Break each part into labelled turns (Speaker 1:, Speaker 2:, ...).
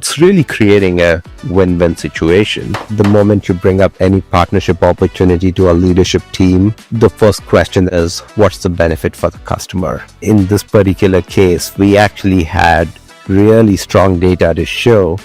Speaker 1: It's really creating a win-win situation. The moment you bring up any partnership opportunity to a leadership team, the first question is, what's the benefit for the customer? In this particular case, we actually had really strong data to show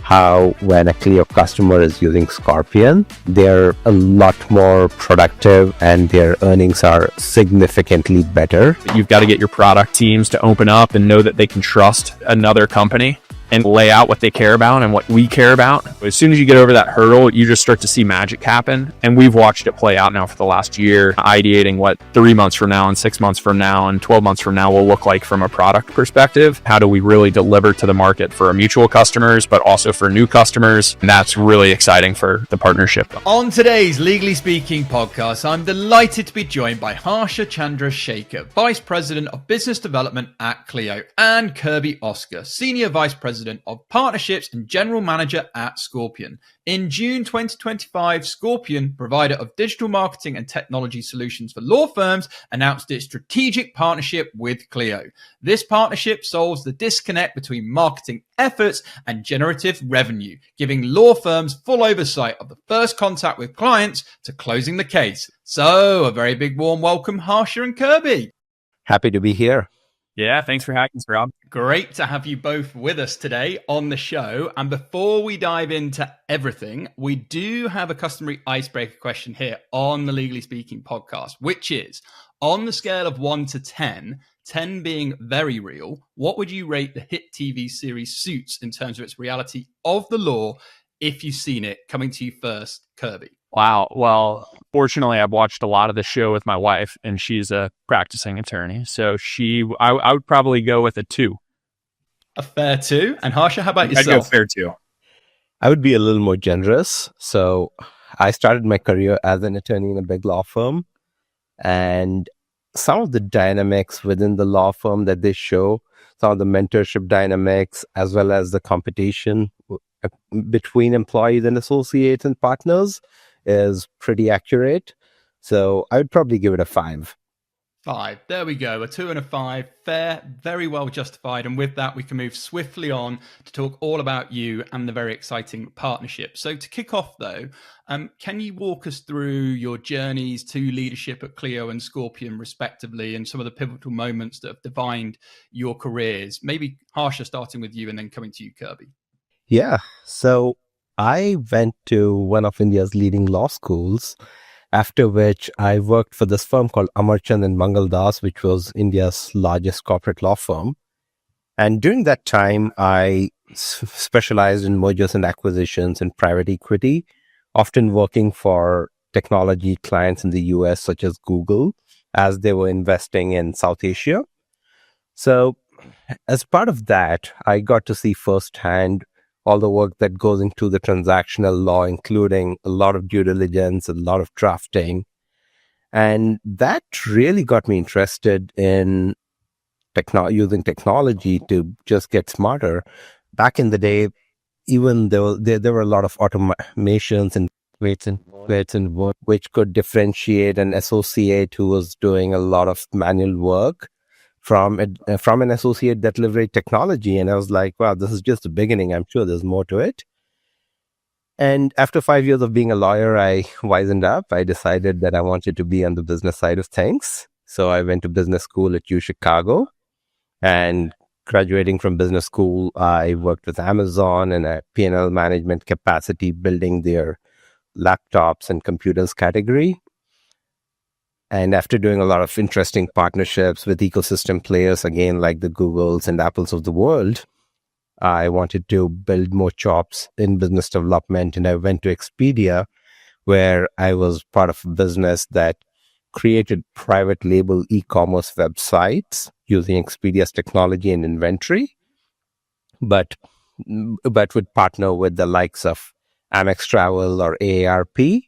Speaker 1: how when a Clio customer is using Scorpion, they're a lot more productive and their earnings are significantly better.
Speaker 2: You've got to get your product teams to open up and know that they can trust another company and lay out what they care about and what we care about. As soon as you get over that hurdle, you just start to see magic happen. And we've watched it play out now for the last year, ideating what 3 months from now and 6 months from now and 12 months from now will look like from a product perspective. How do we really deliver to the market for our mutual customers, but also for new customers? And that's really exciting for the partnership.
Speaker 3: On today's Legally Speaking podcast, I'm delighted to be joined by Harsha Chandra Shekar, Vice President of Business Development at Clio, and Kirby Oscar, Senior Vice President of Partnerships and General Manager at Scorpion. In June 2025, Scorpion, provider of digital marketing and technology solutions for law firms, announced its strategic partnership with Clio. This partnership solves the disconnect between marketing efforts and generative revenue, giving law firms full oversight of the first contact with clients to closing the case. So, a very big warm welcome, Harsha and Kirby.
Speaker 1: Happy to be here.
Speaker 2: Yeah, thanks for having us, Rob.
Speaker 3: Great to have you both with us today on the show. And before we dive into everything, we do have a customary icebreaker question here on the Legally Speaking podcast, which is, on the scale of 1 to 10, 10 being very real, what would you rate the hit TV series Suits in terms of its reality of the law, if you've seen it? Coming to you first, Kirby.
Speaker 2: Wow. Well, fortunately, I've watched a lot of the show with my wife, and she's a practicing attorney. So I would probably go with a 2.
Speaker 3: A fair 2. And Harsha, how about yourself?
Speaker 2: I'd go fair 2.
Speaker 1: I would be a little more generous. So I started my career as an attorney in a big law firm, and some of the dynamics within the law firm that they show, some of the mentorship dynamics, as well as the competition between employees and associates and partners, is pretty accurate. So I would probably give it a 5.
Speaker 3: 5. There we go. A 2 and a 5. Fair, very well justified. And with that, we can move swiftly on to talk all about you and the very exciting partnership. So to kick off, though, can you walk us through your journeys to leadership at Clio and Scorpion, respectively, and some of the pivotal moments that have defined your careers? Maybe Harsha, starting with you and then coming to you, Kirby.
Speaker 1: Yeah. So I went to one of India's leading law schools, after which I worked for this firm called Amarchand and Mangaldas, which was India's largest corporate law firm. And during that time, I specialized in mergers and acquisitions and private equity, often working for technology clients in the US, such as Google, as they were investing in South Asia. So as part of that, I got to see firsthand all the work that goes into the transactional law, including a lot of due diligence, a lot of drafting. And that really got me interested in using technology to just get smarter. Back in the day, even though there were a lot of automations and weights and work, which could differentiate an associate who was doing a lot of manual work from an associate that leveraged technology. And I was like, wow, this is just the beginning. I'm sure there's more to it. And after 5 years of being a lawyer, I wisened up. I decided that I wanted to be on the business side of things. So I went to business school at U Chicago, and graduating from business school, I worked with Amazon in a P&L management capacity, building their laptops and computers category. And after doing a lot of interesting partnerships with ecosystem players, again, like the Googles and Apples of the world, I wanted to build more chops in business development. And I went to Expedia, where I was part of a business that created private label e-commerce websites using Expedia's technology and inventory, but would partner with the likes of Amex Travel or AARP,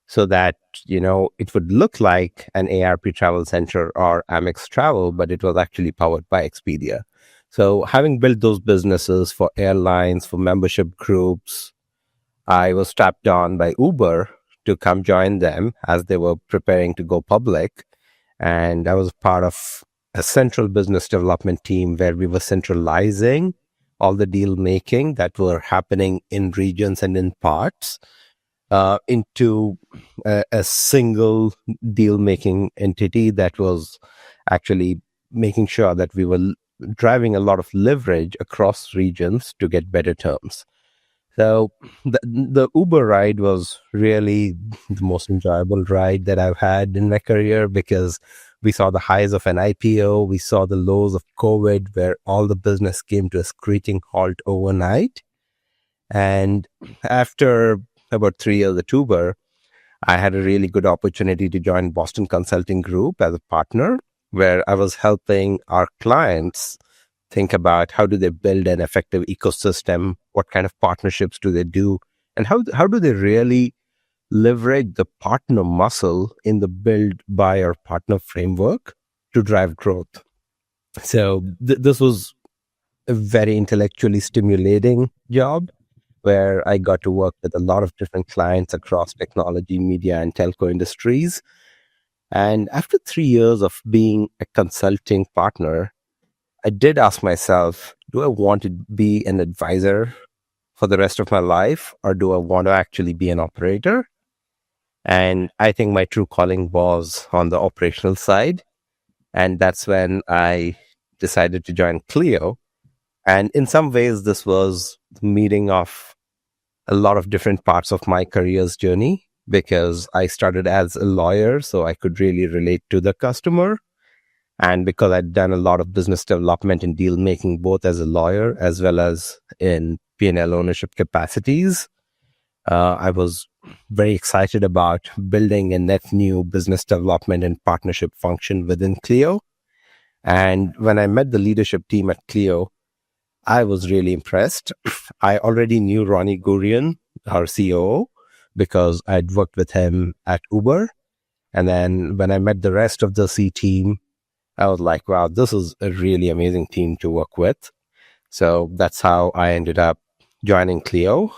Speaker 1: so that, it would look like an AARP Travel Center or Amex Travel, but it was actually powered by Expedia. So having built those businesses for airlines, for membership groups, I was tapped on by Uber to come join them as they were preparing to go public. And I was part of a central business development team where we were centralizing all the deal making that were happening in regions and in parts into a single deal making entity that was actually making sure that we were driving a lot of leverage across regions to get better terms. So the Uber ride was really the most enjoyable ride that I've had in my career, because we saw the highs of an IPO, we saw the lows of COVID, where all the business came to a screeching halt overnight. And after about 3 years at Uber, I had a really good opportunity to join Boston Consulting Group as a partner, where I was helping our clients think about how do they build an effective ecosystem, what kind of partnerships do they do, and how do they really leverage the partner muscle in the build, buy, or partner framework to drive growth. So this was a very intellectually stimulating job, where I got to work with a lot of different clients across technology, media, and telco industries. And after 3 years of being a consulting partner, I did ask myself, do I want to be an advisor for the rest of my life, or do I want to actually be an operator? And I think my true calling was on the operational side. And that's when I decided to join Clio. And in some ways, this was the meeting of a lot of different parts of my career's journey, because I started as a lawyer, so I could really relate to the customer. And because I'd done a lot of business development and deal making, both as a lawyer as well as in P&L ownership capacities, I was very excited about building a net new business development and partnership function within Clio. And when I met the leadership team at Clio, I was really impressed. I already knew Ronnie Gurian, our COO, because I'd worked with him at Uber. And then when I met the rest of the C team, I was like, wow, this is a really amazing team to work with. So that's how I ended up joining Clio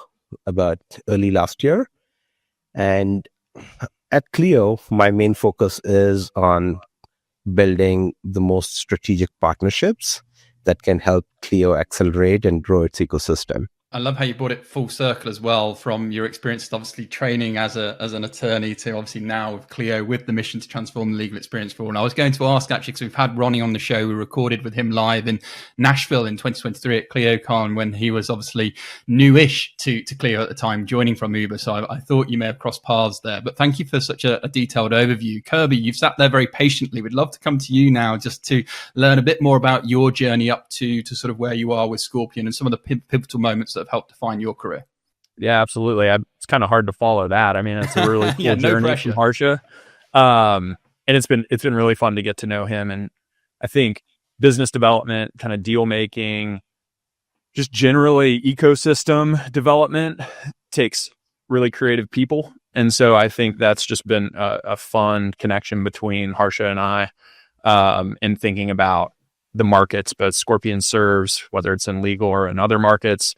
Speaker 1: about early last year. And at Clio, my main focus is on building the most strategic partnerships that can help Clio accelerate and grow its ecosystem.
Speaker 3: I love how you brought it full circle as well, from your experience obviously training as an attorney to obviously now with Clio, with the mission to transform the legal experience for all. And I was going to ask, actually, because we've had Ronnie on the show, we recorded with him live in Nashville in 2023 at ClioCon, when he was obviously newish to Clio at the time, joining from Uber. So I thought you may have crossed paths there. But thank you for such a detailed overview. Kirby, you've sat there very patiently. We'd love to come to you now just to learn a bit more about your journey up to sort of where you are with Scorpion and some of the pivotal moments that have helped define your career.
Speaker 2: Yeah, absolutely. It's kind of hard to follow that. I mean, it's a really cool journey from Harsha. And it's been really fun to get to know him. And I think business development, kind of deal making, just generally ecosystem development takes really creative people. And so I think that's just been a fun connection between Harsha and I, in thinking about the markets both Scorpion serves, whether it's in legal or in other markets.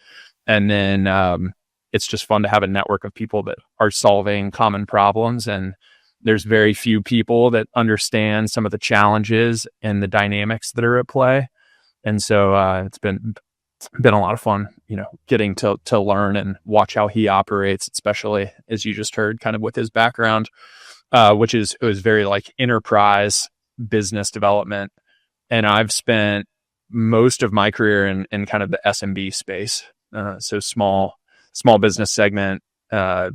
Speaker 2: And then it's just fun to have a network of people that are solving common problems. And there's very few people that understand some of the challenges and the dynamics that are at play. And so it's been a lot of fun, getting to learn and watch how he operates, especially as you just heard, kind of with his background, which it was very like enterprise business development. And I've spent most of my career in kind of the SMB space. So small business segment,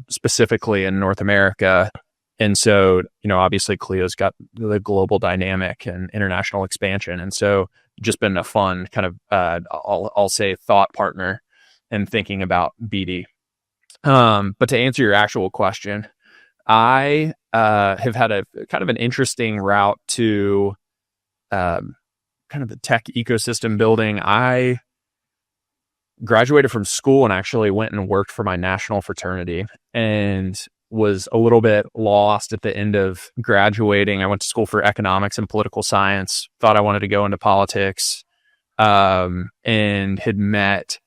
Speaker 2: specifically in North America. And so, obviously Clio's got the global dynamic and international expansion. And so just been a fun kind of, I'll say thought partner in thinking about BD. But to answer your actual question, I have had a kind of an interesting route to kind of the tech ecosystem building. I graduated from school and actually went and worked for my national fraternity, and was a little bit lost at the end of graduating. I went to school for economics and political science, thought I wanted to go into politics, and had met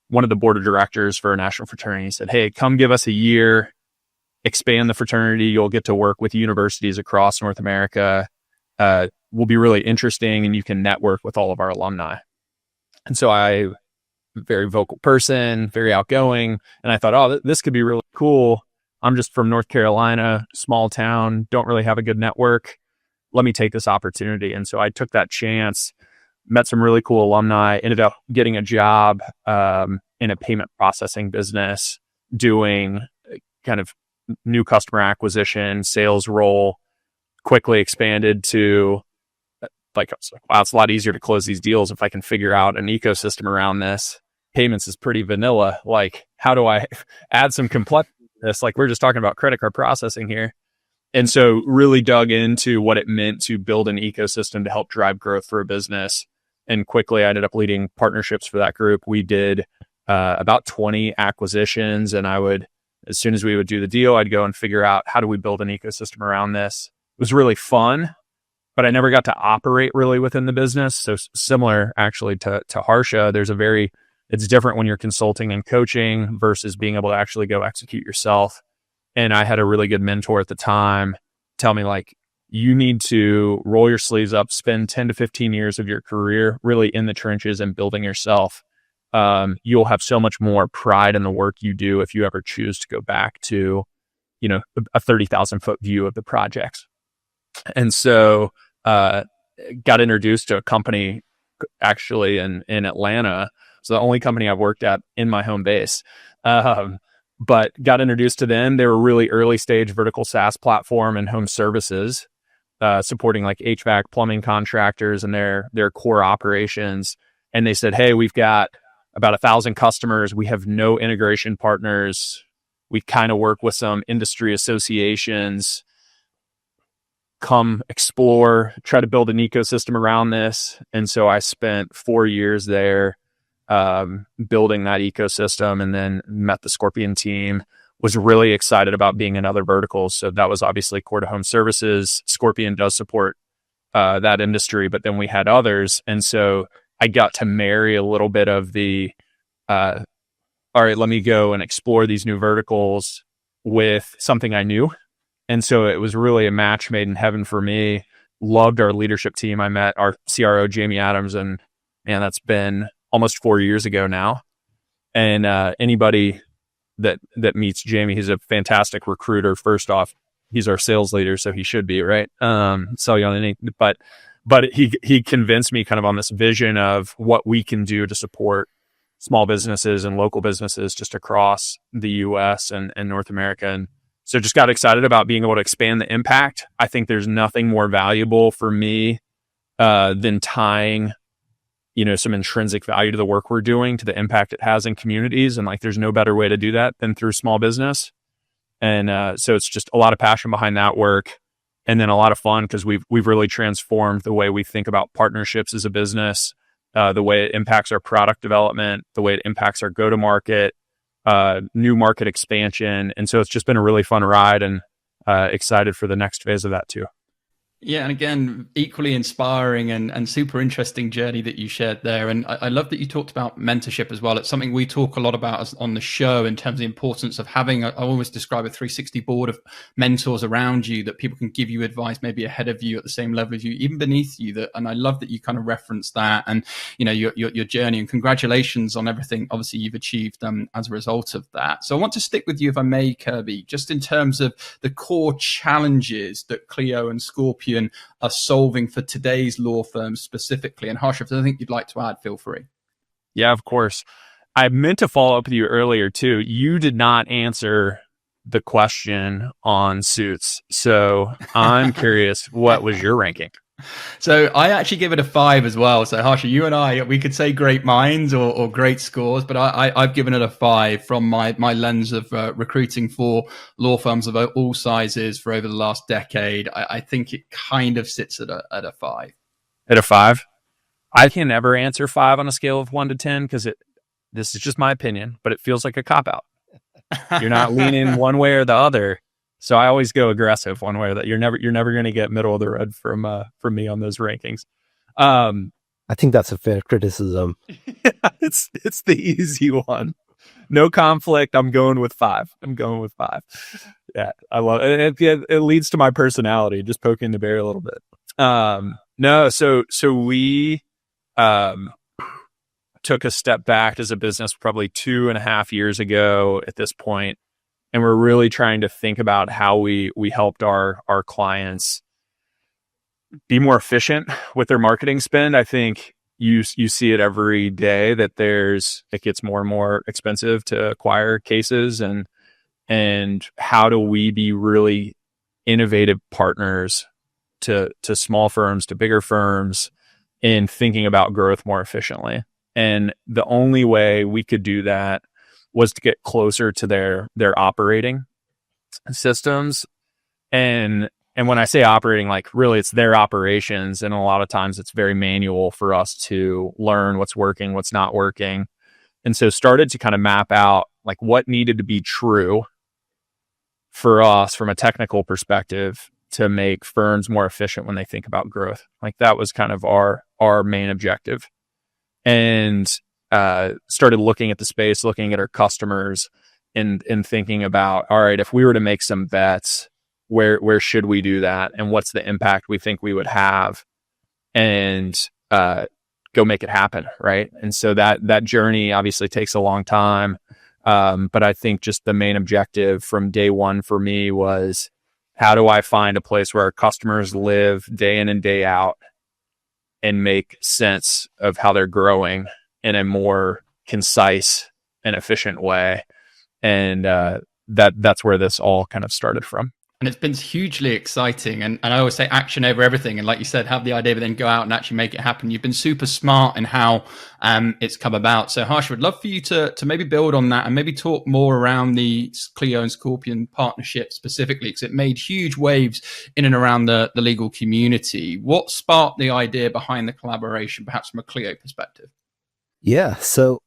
Speaker 2: one of the board of directors for a national fraternity. He said, "Hey, come give us a year, expand the fraternity. You'll get to work with universities across North America. Will be really interesting, and you can network with all of our alumni." And so I very vocal person, very outgoing. And I thought, oh, this could be really cool. I'm just from North Carolina, small town, don't really have a good network. Let me take this opportunity. And so I took that chance, met some really cool alumni, ended up getting a job in a payment processing business, doing kind of new customer acquisition, sales role, quickly expanded to like, wow, it's a lot easier to close these deals if I can figure out an ecosystem around this. Payments is pretty vanilla. Like, how do I add some complexity to this? Like, we're just talking about credit card processing here. And so really dug into what it meant to build an ecosystem to help drive growth for a business. And quickly I ended up leading partnerships for that group. We did about 20 acquisitions, and as soon as we would do the deal, I'd go and figure out how do we build an ecosystem around this. It was really fun, but I never got to operate really within the business. So similar actually to Harsha, it's different when you're consulting and coaching versus being able to actually go execute yourself. And I had a really good mentor at the time tell me, like, you need to roll your sleeves up, spend 10 to 15 years of your career really in the trenches and building yourself. You'll have so much more pride in the work you do if you ever choose to go back to, a 30,000 foot view of the projects. And so, got introduced to a company actually in Atlanta. It's the only company I've worked at in my home base. But got introduced to them. They were really early stage vertical SaaS platform and home services, supporting like HVAC, plumbing contractors and their core operations. And they said, hey, we've got about 1,000 customers. We have no integration partners. We kind of work with some industry associations. Come explore, try to build an ecosystem around this. And so I spent 4 years there building that ecosystem, and then met the Scorpion team, was really excited about being in other verticals. So that was obviously core to home services. Scorpion does support that industry, but then we had others. And so I got to marry a little bit of the, all right, let me go and explore these new verticals with something I knew. And so it was really a match made in heaven for me. Loved our leadership team. I met our CRO, Jamie Adams, and man, that's been almost 4 years ago now. And anybody that meets Jamie, he's a fantastic recruiter. First off, he's our sales leader, so he should be, right? Sell you on anything. But he convinced me kind of on this vision of what we can do to support small businesses and local businesses just across the US and North America. And so just got excited about being able to expand the impact. I think there's nothing more valuable for me than tying some intrinsic value to the work we're doing, to the impact it has in communities. And like, there's no better way to do that than through small business. And so it's just a lot of passion behind that work, and then a lot of fun because we've really transformed the way we think about partnerships as a business, the way it impacts our product development, the way it impacts our go-to-market, new market expansion. And so it's just been a really fun ride, and excited for the next phase of that too.
Speaker 3: Yeah, and again, equally inspiring and super interesting journey that you shared there. And I love that you talked about mentorship as well. It's something we talk a lot about on the show in terms of the importance of having, I always describe a 360 board of mentors around you that people can give you advice, maybe ahead of you, at the same level as you, even beneath you. And I love that you kind of referenced that and, your journey, and congratulations on everything, obviously, you've achieved as a result of that. So I want to stick with you, if I may, Kirby, just in terms of the core challenges that Clio and Scorpion are solving for today's law firms specifically. And Harsha, if there's anything you'd like to add, feel free.
Speaker 2: Yeah, of course. I meant to follow up with you earlier too. You did not answer the question on suits. So I'm curious, what was your ranking?
Speaker 3: So I actually give it a 5 as well. So Harsha, you and I, we could say great minds or great scores, but I've given it a 5 from my lens of recruiting for law firms of all sizes for over the last decade. I think it kind of sits at a 5.
Speaker 2: At a 5? I can never answer 5 on a scale of 1 to 10 because this is just my opinion, but it feels like a cop-out. You're not leaning one way or the other. So I always go aggressive one way or that. You're never going to get middle of the road from me on those rankings.
Speaker 1: I think that's a fair criticism.
Speaker 2: It's the easy one. No conflict. I'm going with 5. Yeah, I love it. It leads to my personality, just poking the bear a little bit. No, so we, took a step back as a business probably 2.5 years ago at this point, and we're really trying to think about how we helped our clients be more efficient with their marketing spend. I think you see it every day that it gets more and more expensive to acquire cases, and how do we be really innovative partners to small firms, to bigger firms, in thinking about growth more efficiently. And the only way we could do that was to get closer to their operating systems. And when I say operating, like really it's their operations. And a lot of times it's very manual for us to learn what's working, what's not working. And so started to kind of map out like what needed to be true for us from a technical perspective to make firms more efficient when they think about growth. Like that was kind of our main objective. And started looking at the space, looking at our customers, and thinking about, all right, if we were to make some bets, where should we do that, and what's the impact we think we would have, and go make it happen, right? And so that journey obviously takes a long time, but I think just the main objective from day one for me was, how do I find a place where our customers live day in and day out and make sense of how they're growing in a more concise and efficient way? And that's where this all kind of started from.
Speaker 3: And it's been hugely exciting. And I always say action over everything. And like you said, have the idea, but then go out and actually make it happen. You've been super smart in how it's come about. So Harsha, would love for you to maybe build on that and maybe talk more around the Clio and Scorpion partnership specifically, because it made huge waves in and around the legal community. What sparked the idea behind the collaboration, perhaps from a Clio perspective?
Speaker 1: Yeah, so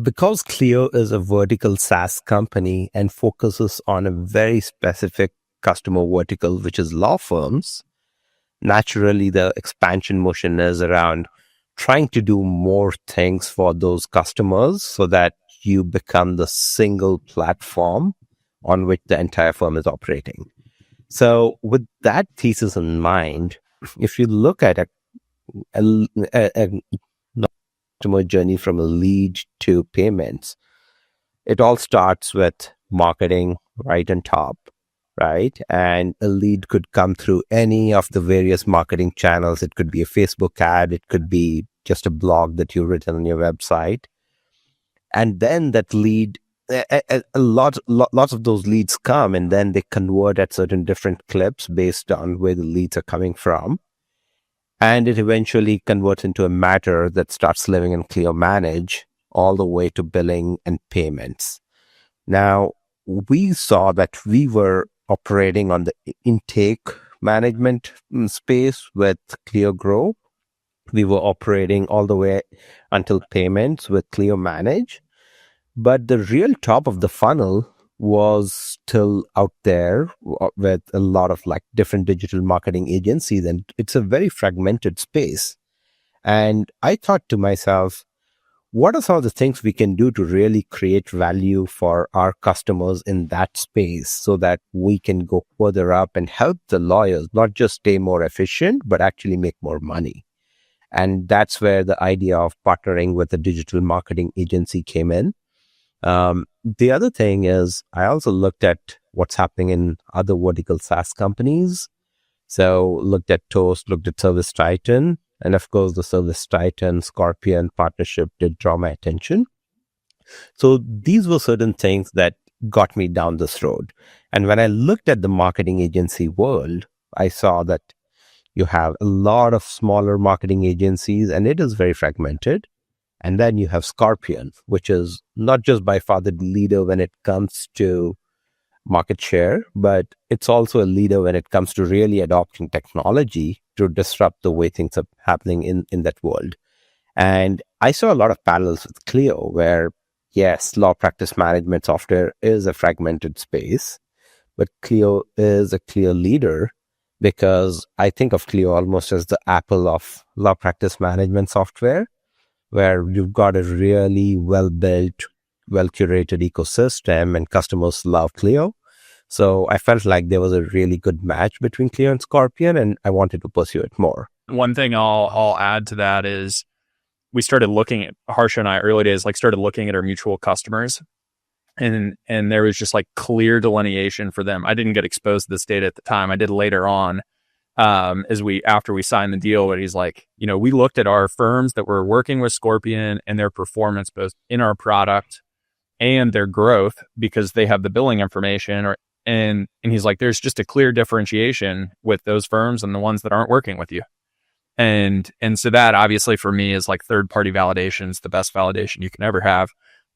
Speaker 1: because Clio is a vertical SaaS company and focuses on a very specific customer vertical, which is law firms, naturally the expansion motion is around trying to do more things for those customers so that you become the single platform on which the entire firm is operating. So with that thesis in mind, if you look at a customer journey from a lead to payments, it all starts with marketing right on top, right? And a lead could come through any of the various marketing channels. It could be a Facebook ad, it could be just a blog that you've written on your website. And then that lead, lots of those leads come, and then they convert at certain different clips based on where the leads are coming from. And it eventually converts into a matter that starts living in Clio Manage all the way to billing and payments. Now, we saw that we were operating on the intake management space with Clio Grow. We were operating all the way until payments with Clio Manage. But the real top of the funnel was still out there with a lot of like different digital marketing agencies, and it's a very fragmented space. And I thought to myself, what are some of the things we can do to really create value for our customers in that space so that we can go further up and help the lawyers not just stay more efficient, but actually make more money? And that's where the idea of partnering with a digital marketing agency came in. The other thing is I also looked at what's happening in other vertical SaaS companies. So looked at Toast, looked at Service Titan, and of course the Service Titan Scorpion partnership did draw my attention. So these were certain things that got me down this road. And when I looked at the marketing agency world, I saw that you have a lot of smaller marketing agencies and it is very fragmented. And then you have Scorpion, which is not just by far the leader when it comes to market share, but it's also a leader when it comes to really adopting technology to disrupt the way things are happening in that world. And I saw a lot of parallels with Clio, where yes, law practice management software is a fragmented space, but Clio is a clear leader because I think of Clio almost as the Apple of law practice management software, where you've got a really well-built, well-curated ecosystem and customers love Clio. So I felt like there was a really good match between Clio and Scorpion, and I wanted to pursue it more.
Speaker 2: One thing I'll add to that is we started looking at, Harsha and I early days, like started looking at our mutual customers, and there was just like clear delineation for them. I didn't get exposed to this data at the time. I did later on, after we signed the deal. But he's like, we looked at our firms that were working with Scorpion and their performance both in our product and their growth, because they have the billing information, and he's like, there's just a clear differentiation with those firms and the ones that aren't working with you. And so that obviously for me is like third party validation is the best validation you can ever have,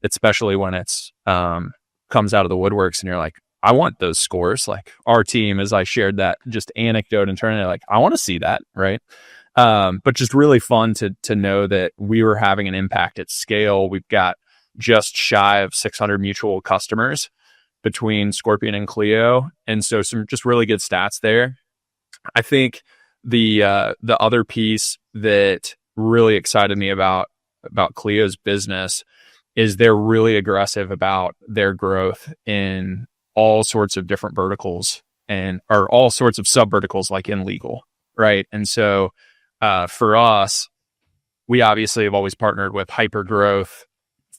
Speaker 2: especially when it's comes out of the woodworks and you're like, I want those scores. Like our team, as I shared that just anecdote internally, like I want to see that, right? But just really fun to know that we were having an impact at scale. We've got just shy of 600 mutual customers between Scorpion and Clio, and so some just really good stats there. I think the other piece that really excited me about Clio's business is they're really aggressive about their growth in all sorts of different verticals or all sorts of sub verticals, like in legal, right? And so for us, we obviously have always partnered with hyper growth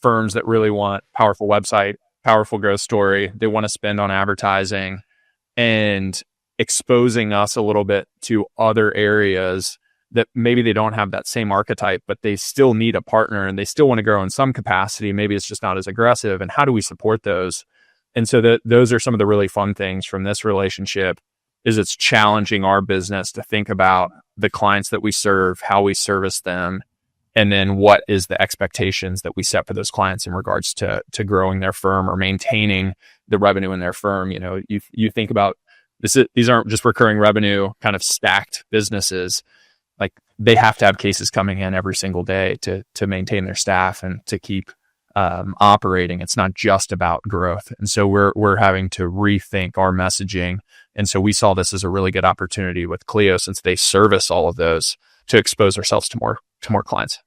Speaker 2: firms that really want powerful website, powerful growth story. They want to spend on advertising, and exposing us a little bit to other areas that maybe they don't have that same archetype, but they still need a partner and they still want to grow in some capacity. Maybe it's just not as aggressive. And how do we support those? And so those are some of the really fun things from this relationship, is it's challenging our business to think about the clients that we serve, how we service them, and then what is the expectations that we set for those clients in regards to growing their firm or maintaining the revenue in their firm. You think about this, these aren't just recurring revenue kind of stacked businesses. Like they have to have cases coming in every single day to maintain their staff and to keep operating. It's not just about growth. And so we're having to rethink our messaging. And so we saw this as a really good opportunity with Clio, since they service all of those, to expose ourselves to more clients.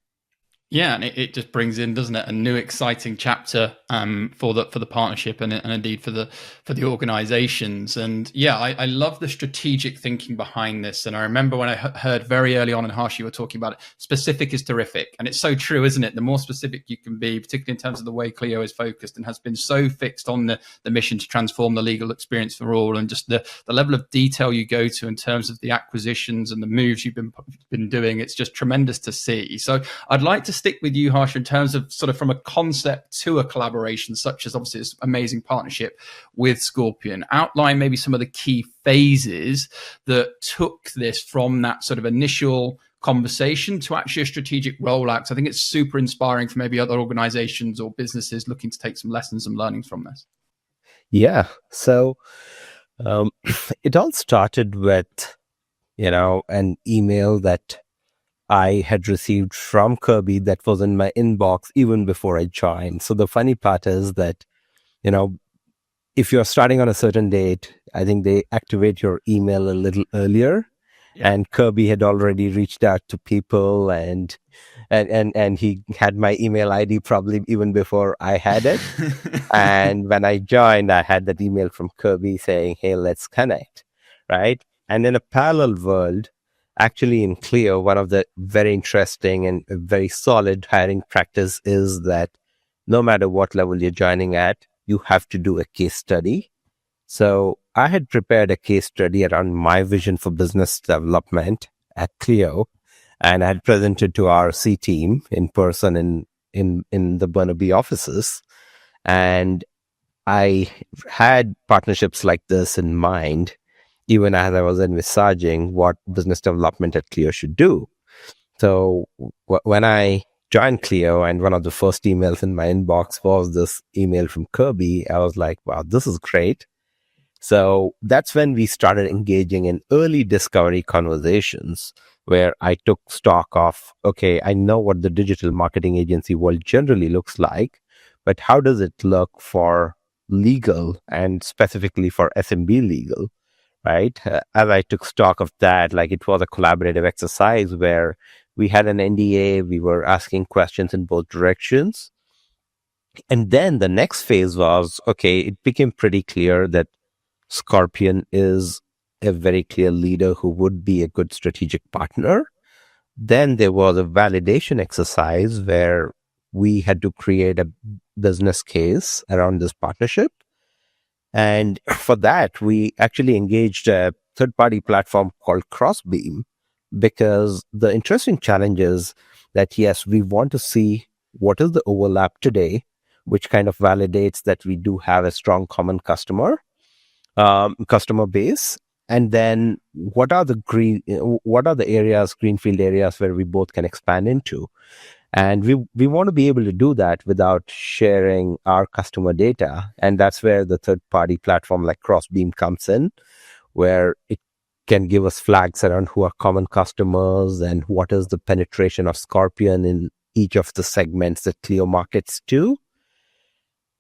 Speaker 3: Yeah, and it just brings in, doesn't it, a new exciting chapter for the partnership and indeed for the organizations. And yeah, I love the strategic thinking behind this. And I remember when I heard very early on in Harsha, you were talking about it, specific is terrific. And it's so true, isn't it? The more specific you can be, particularly in terms of the way Clio is focused and has been so fixed on the mission to transform the legal experience for all, and just the level of detail you go to in terms of the acquisitions and the moves you've been doing. It's just tremendous to see. So I'd like to stick with you, Harsha, in terms of sort of from a concept to a collaboration, such as obviously this amazing partnership with Scorpion. Outline maybe some of the key phases that took this from that sort of initial conversation to actually a strategic rollout. So I think it's super inspiring for maybe other organizations or businesses looking to take some lessons and learnings from this.
Speaker 1: Yeah. So it all started with, an email that I had received from Kirby that was in my inbox even before I joined. So the funny part is that, if you're starting on a certain date, I think they activate your email a little earlier. Yeah. And Kirby had already reached out to people and he had my email ID probably even before I had it. And when I joined, I had that email from Kirby saying, hey, let's connect, right? And in a parallel world, actually in Clio, one of the very interesting and very solid hiring practice is that no matter what level you're joining at, you have to do a case study. So I had prepared a case study around my vision for business development at Clio, and I had presented to our C team in person in the Burnaby offices. And I had partnerships like this in mind, even as I was envisaging what business development at Clio should do. So when I joined Clio, and one of the first emails in my inbox was this email from Kirby, I was like, wow, this is great. So that's when we started engaging in early discovery conversations where I took stock of, okay, I know what the digital marketing agency world generally looks like, but how does it look for legal and specifically for SMB legal, right? As I took stock of that, like it was a collaborative exercise where we had an NDA, we were asking questions in both directions. And then the next phase was, okay, it became pretty clear that Scorpion is a very clear leader who would be a good strategic partner. Then there was a validation exercise where we had to create a business case around this partnership. And for that, we actually engaged a third-party platform called Crossbeam, because the interesting challenge is that, yes, we want to see what is the overlap today, which kind of validates that we do have a strong common customer base. And then what are the greenfield areas where we both can expand into? And we want to be able to do that without sharing our customer data. And that's where the third-party platform like Crossbeam comes in, where it can give us flags around who are common customers and what is the penetration of Scorpion in each of the segments that Clio markets to.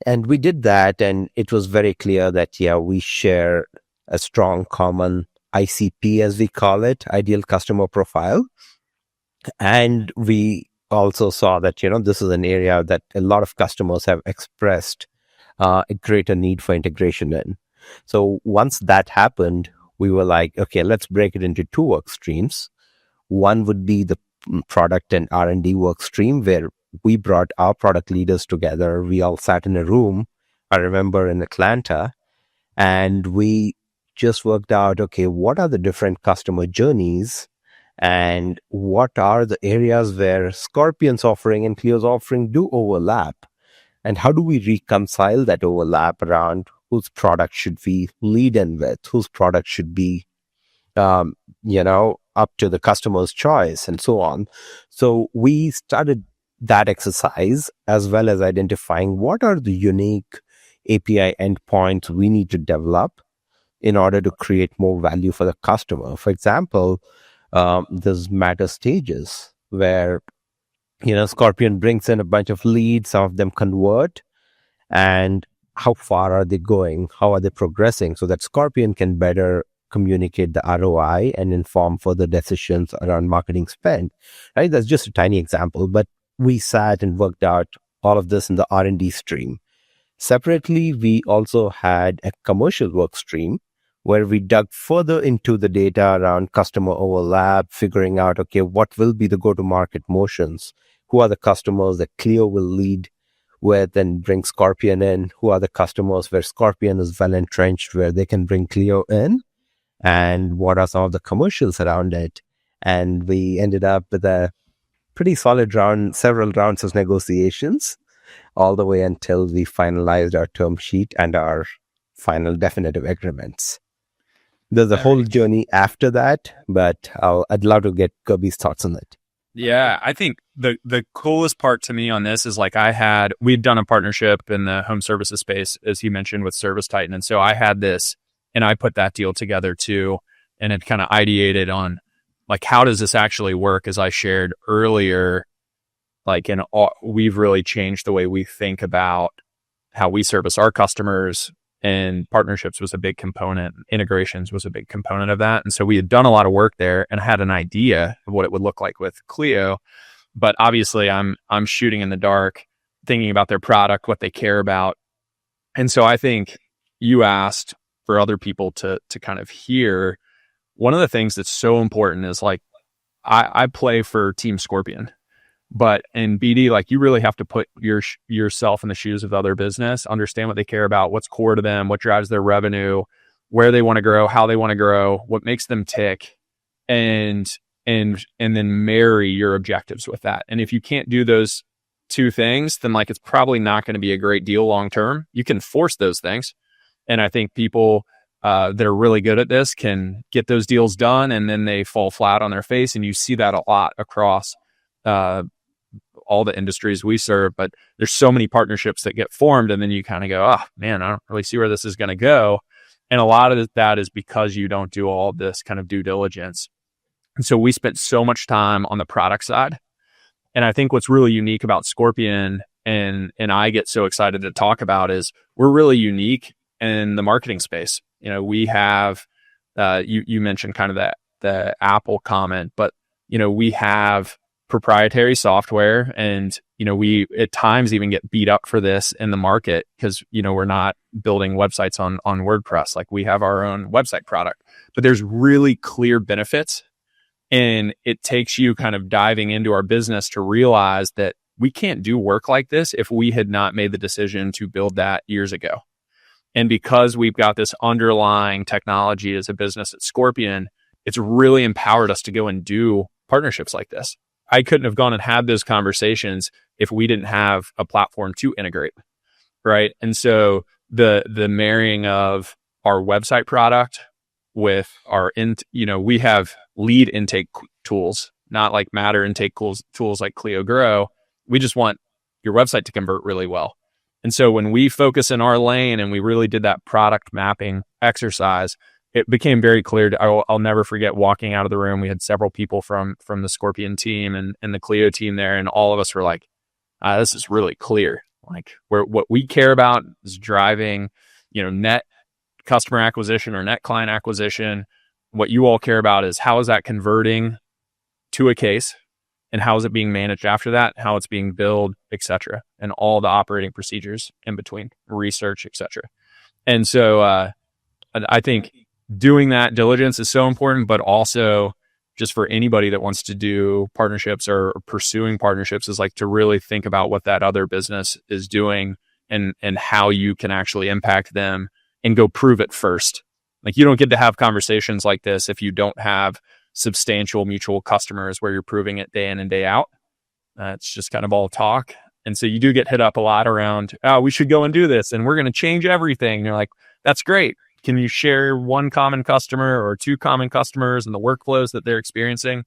Speaker 1: And we did that, and it was very clear that, yeah, we share a strong common ICP, as we call it, ideal customer profile. And we also saw that, this is an area that a lot of customers have expressed a greater need for integration in. So once that happened, we were like, okay, let's break it into two work streams. One would be the product and R&D work stream, where we brought our product leaders together. We all sat in a room, I remember, in Atlanta, and we just worked out, okay, what are the different customer journeys and what are the areas where Scorpion's offering and Clio's offering do overlap? And how do we reconcile that overlap around whose product should we lead in with, whose product should be, up to the customer's choice, and so on. So we started that exercise, as well as identifying what are the unique API endpoints we need to develop in order to create more value for the customer. For example, there's matter stages where, Scorpion brings in a bunch of leads, some of them convert, and how far are they going? How are they progressing? So that Scorpion can better communicate the ROI and inform further decisions around marketing spend. Right? That's just a tiny example, but we sat and worked out all of this in the R&D stream. Separately, we also had a commercial work stream where we dug further into the data around customer overlap, figuring out, okay, what will be the go-to-market motions? Who are the customers that Clio will lead with and bring Scorpion in? Who are the customers where Scorpion is well entrenched, where they can bring Clio in? And what are some of the commercials around it? And we ended up with a pretty solid several rounds of negotiations, all the way until we finalized our term sheet and our final definitive agreements. There's a whole journey after that, but I'd love to get Kirby's thoughts on it.
Speaker 2: Yeah, I think the coolest part to me on this is we'd done a partnership in the home services space, as he mentioned, with Service Titan. And so I had this, and I put that deal together too, and it kind of ideated on how does this actually work? As I shared earlier, we've really changed the way we think about how we service our customers, and partnerships was a big component. Integrations was a big component of that. And so we had done a lot of work there and had an idea of what it would look like with Clio. But obviously I'm shooting in the dark, thinking about their product, what they care about. And so I think you asked for other people to kind of hear. One of the things that's so important is I play for Team Scorpion. But in BD, you really have to put yourself in the shoes of the other business, understand what they care about, what's core to them, what drives their revenue, where they want to grow, how they want to grow, what makes them tick, and then marry your objectives with that. And if you can't do those two things, then it's probably not going to be a great deal long term. You can force those things, and I think people that are really good at this can get those deals done, and then they fall flat on their face. And you see that a lot across all the industries we serve, but there's so many partnerships that get formed, and then you kind of go, oh man, I don't really see where this is going to go. And a lot of that is because you don't do all this kind of due diligence. And so we spent so much time on the product side. And I think what's really unique about Scorpion, and I get so excited to talk about, is we're really unique in the marketing space. We have, you mentioned kind of the Apple comment, but we have proprietary software, and we at times even get beat up for this in the market because we're not building websites on WordPress. We have our own website product, but there's really clear benefits And it takes you kind of diving into our business to realize that we can't do work like this if we had not made the decision to build that years ago. And because we've got this underlying technology as a business at Scorpion, it's really empowered us to go and do partnerships like this. I couldn't have gone and had those conversations if we didn't have a platform to integrate, right? And so the marrying of our website product with our we have lead intake tools, not like matter intake tools like Clio Grow. We just want your website to convert really well. And so when we focus in our lane and we really did that product mapping exercise, it became very clear. I'll never forget walking out of the room. We had several people from the Scorpion team and the Clio team there, and all of us were like, this is really clear. Like what we care about is driving, net customer acquisition or net client acquisition. What you all care about is how is that converting to a case, and how is it being managed after that, how it's being billed, et cetera, and all the operating procedures in between, research, et cetera. And so I think doing that diligence is so important, but also just for anybody that wants to do partnerships or pursuing partnerships is like to really think about what that other business is doing and how you can actually impact them and go prove it first. Like you don't get to have conversations like this if you don't have substantial mutual customers where you're proving it day in and day out. It's just kind of all talk. And so you do get hit up a lot around, we should go and do this and we're going to change everything. And you're like, that's great. Can you share one common customer or two common customers and the workflows that they're experiencing?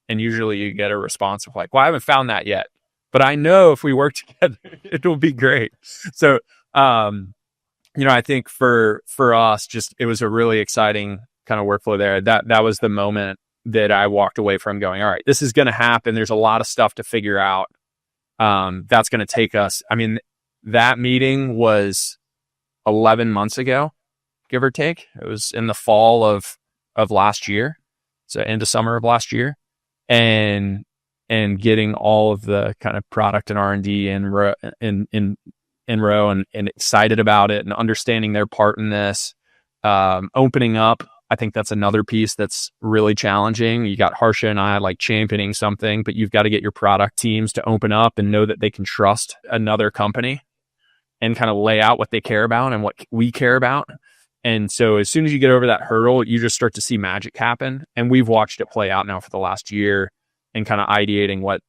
Speaker 2: And usually you get a response of like, well, I haven't found that yet, but I know if we work together, it will be great. So, I think for us, just, it was a really exciting kind of workflow there. That was the moment that I walked away from going, all right, this is going to happen. There's a lot of stuff to figure out. That's going to take us. I mean, that meeting was 11 months ago, give or take. It was in the fall of last year. So into summer of last year, and getting all of the kind of product and R&D in row and excited about it and understanding their part in this, opening up. I think that's another piece that's really challenging. You got Harsha and I like championing something, but you've got to get your product teams to open up and know that they can trust another company and kind of lay out what they care about and what we care about. And so as soon as you get over that hurdle, you just start to see magic happen. And we've watched it play out now for the last year and kind of ideating what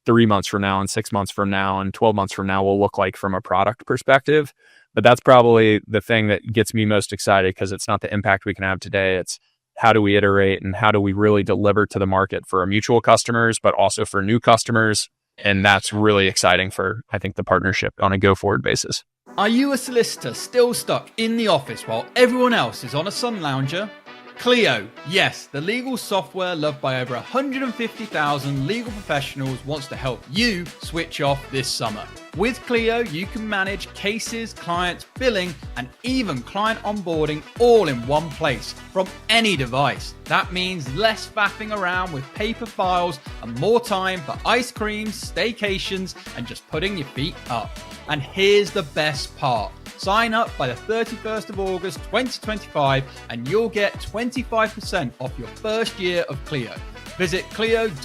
Speaker 2: 3 months from now and 6 months from now and 12 months from now will look like from a product perspective. But that's probably the thing that gets me most excited, because it's not the impact we can have today. It's how do we iterate and how do we really deliver to the market for our mutual customers, but also for new customers. And that's really exciting for, I think, the partnership on a go-forward basis.
Speaker 3: Are you a solicitor still stuck in the office while everyone else is on a sun lounger? Clio, yes, the legal software loved by over 150,000 legal professionals, wants to help you switch off this summer. With Clio, you can manage cases, clients, billing, and even client onboarding all in one place from any device. That means less faffing around with paper files and more time for ice creams, staycations, and just putting your feet up. And here's the best part. Sign up by the 31st of August 2025 and you'll get 25% off your first year of Clio. Visit clio.com/UK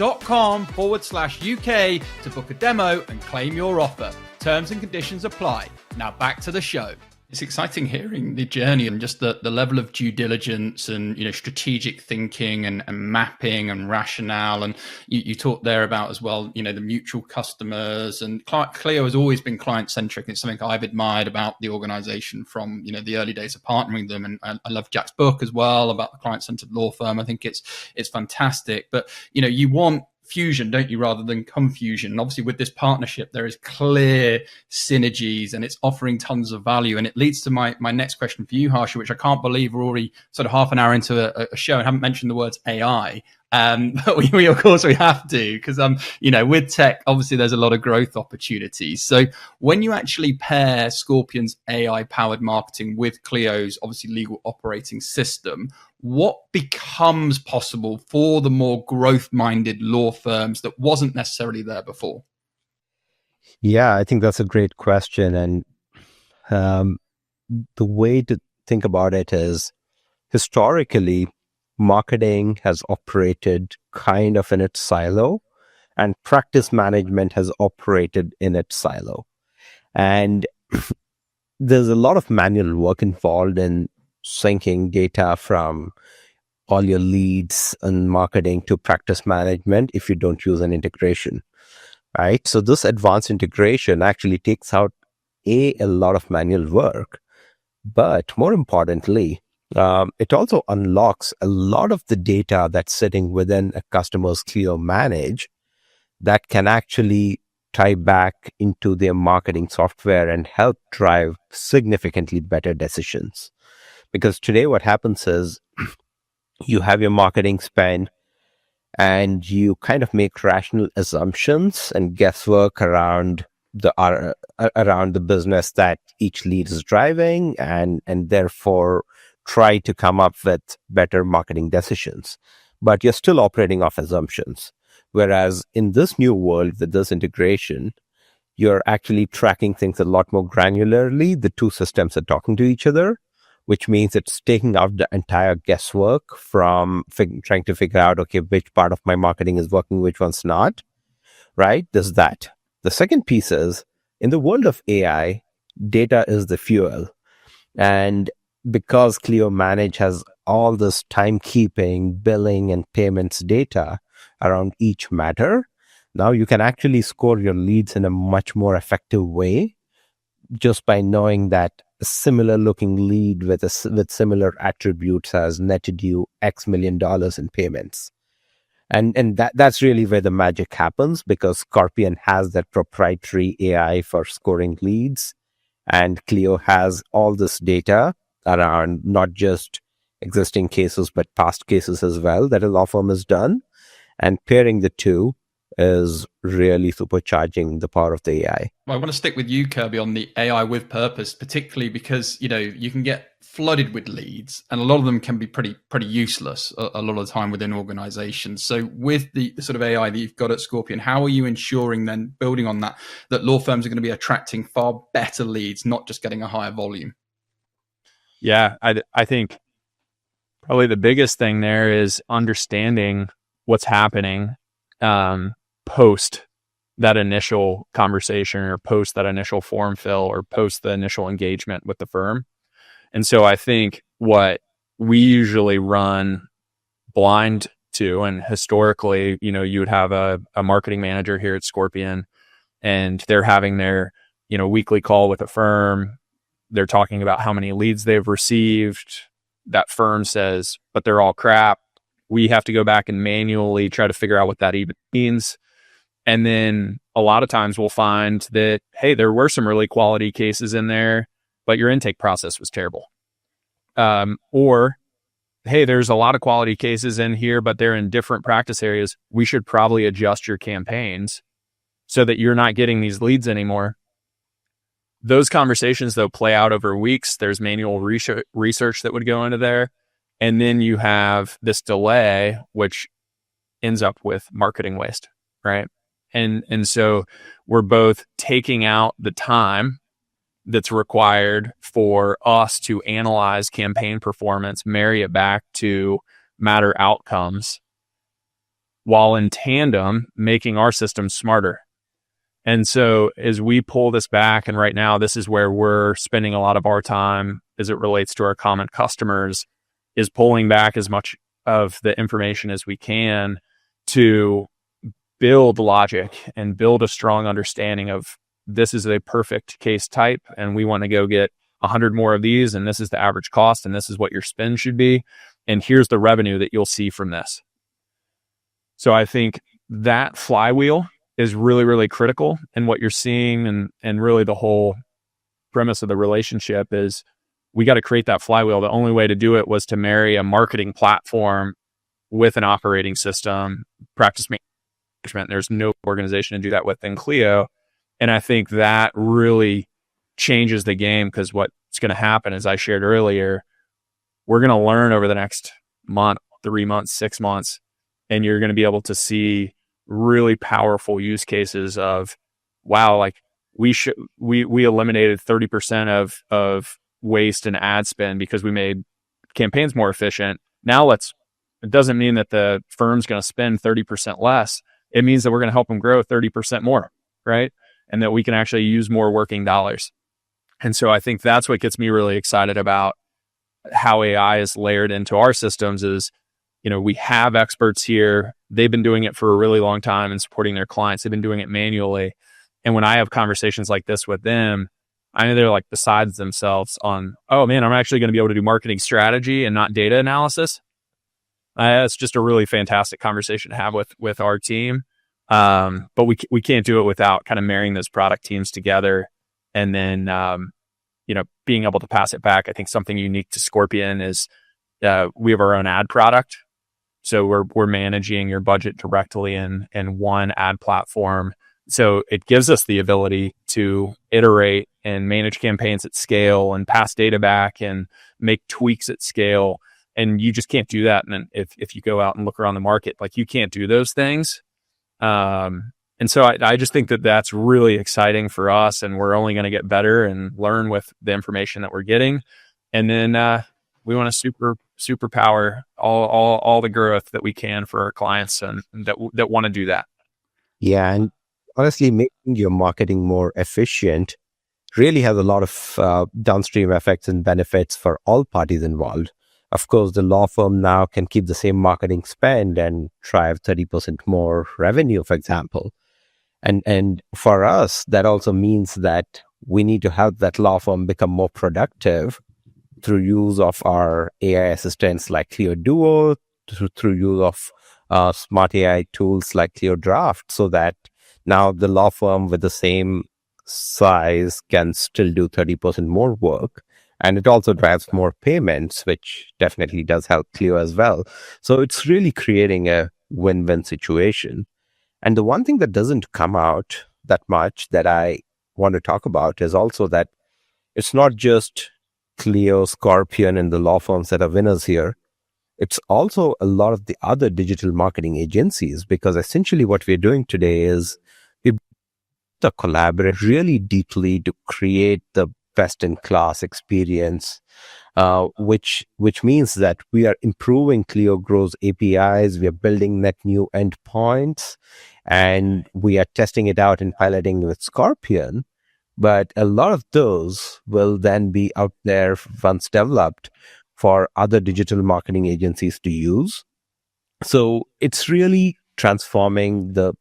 Speaker 3: to book a demo and claim your offer. Terms and conditions apply. Now back to the show. It's exciting hearing the journey and just the level of due diligence and strategic thinking and mapping and rationale. And you talked there about as well, the mutual customers, and Clio has always been client centric. It's something I've admired about the organization from the early days of partnering with them. And I love Jack's book as well about the client centered law firm. I think it's fantastic. But you want fusion, don't you, rather than confusion? And obviously with this partnership, there is clear synergies and it's offering tons of value. And it leads to my next question for you, Harsha, which I can't believe we're already sort of half an hour into a show and haven't mentioned the words AI. But we of course we have to, because with tech, obviously there's a lot of growth opportunities. So when you actually pair Scorpion's AI powered marketing with Clio's obviously legal operating system, what becomes possible for the more growth minded law firms that wasn't necessarily there before?
Speaker 1: Yeah, I think that's a great question. And the way to think about it is, historically, marketing has operated kind of in its silo, and practice management has operated in its silo. And there's a lot of manual work involved in syncing data from all your leads and marketing to practice management if you don't use an integration, right? So this advanced integration actually takes out a lot of manual work, but more importantly, it also unlocks a lot of the data that's sitting within a customer's Clio Manage that can actually tie back into their marketing software and help drive significantly better decisions. Because today what happens is you have your marketing spend and you kind of make rational assumptions and guesswork around the business that each lead is driving, and therefore try to come up with better marketing decisions. But you're still operating off assumptions. Whereas in this new world with this integration, you're actually tracking things a lot more granularly. The two systems are talking to each other, which means it's taking out the entire guesswork from trying to figure out, okay, which part of my marketing is working, which one's not, right? There's that. The second piece is, in the world of AI, data is the fuel. And because Clio Manage has all this timekeeping, billing, and payments data around each matter, now you can actually score your leads in a much more effective way just by knowing that a similar looking lead with similar attributes has netted you X million dollars in payments. And that's really where the magic happens, because Scorpion has that proprietary AI for scoring leads, and Clio has all this data around not just existing cases, but past cases as well that a law firm has done. And pairing the two is really supercharging the power of the AI.
Speaker 3: Well, I want to stick with you, Kirby, on the AI with purpose, particularly because, you can get flooded with leads and a lot of them can be pretty useless a lot of the time within organizations. So with the sort of AI that you've got at Scorpion, how are you ensuring then, building on that law firms are going to be attracting far better leads, not just getting a higher volume?
Speaker 2: Yeah, I think probably the biggest thing there is understanding what's happening post that initial conversation, or post that initial form fill, or post the initial engagement with the firm. And so I think what we usually run blind to, and historically, you would have a marketing manager here at Scorpion, and they're having their, weekly call with a firm. They're talking about how many leads they've received. That firm says, but they're all crap. We have to go back and manually try to figure out what that even means. And then a lot of times we'll find that, hey, there were some really quality cases in there, but your intake process was terrible. Or, hey, there's a lot of quality cases in here, but they're in different practice areas. We should probably adjust your campaigns so that you're not getting these leads anymore. Those conversations, though, play out over weeks. There's manual research that would go into there. And then you have this delay, which ends up with marketing waste, right? And so we're both taking out the time that's required for us to analyze campaign performance, marry it back to matter outcomes, while in tandem making our system smarter. And so as we pull this back, and right now this is where we're spending a lot of our time as it relates to our common customers, is pulling back as much of the information as we can to build logic and build a strong understanding of, this is a perfect case type and we want to go get 100 more of these, and this is the average cost, and this is what your spend should be, and here's the revenue that you'll see from this. So I think that flywheel is really, really critical. And what you're seeing, and really the whole premise of the relationship, is we got to create that flywheel. The only way to do it was to marry a marketing platform with an operating system, practice management. There's no organization to do that within Clio. And I think that really changes the game, because what's going to happen, as I shared earlier, we're going to learn over the next month, 3 months, 6 months, and you're going to be able to see really powerful use cases of, wow, like we eliminated 30% of waste and ad spend because we made campaigns more efficient. Now let's It doesn't mean that the firm's going to spend 30% less. It means that we're going to help them grow 30% more, right? And that we can actually use more working dollars. And so I think that's what gets me really excited about how AI is layered into our systems is, we have experts here. They've been doing it for a really long time and supporting their clients. They've been doing it manually. And when I have conversations like this with them, I know they're like beside themselves on, oh man, I'm actually going to be able to do marketing strategy and not data analysis. It's just a really fantastic conversation to have with our team. But we can't do it without kind of marrying those product teams together and then, being able to pass it back. I think something unique to Scorpion is we have our own ad product. So we're managing your budget directly in one ad platform. So it gives us the ability to iterate and manage campaigns at scale and pass data back and make tweaks at scale. And you just can't do that. And then if you go out and look around the market, like you can't do those things. And so I just think that that's really exciting for us, and we're only going to get better and learn with the information that we're getting. And then we want to super power all the growth that we can for our clients and that want to do that.
Speaker 1: Yeah, and honestly, making your marketing more efficient really has a lot of downstream effects and benefits for all parties involved. Of course, the law firm now can keep the same marketing spend and drive 30% more revenue, for example. And for us, that also means that we need to help that law firm become more productive through use of our AI assistants like Clio Duo, through use of smart AI tools like Clio Draft, so that now the law firm with the same size can still do 30% more work. And it also drives more payments, which definitely does help Clio as well. So it's really creating a win-win situation. And the one thing that doesn't come out that much that I want to talk about is also that it's not just Clio, Scorpion, and the law firms that are winners here. It's also a lot of the other digital marketing agencies, because essentially what we're doing today is we collaborate really deeply to create the best-in-class experience, which means that we are improving Clio Grow's APIs, we are building net new endpoints, and we are testing it out and piloting with Scorpion. But a lot of those will then be out there once developed for other digital marketing agencies to use. So it's really transforming the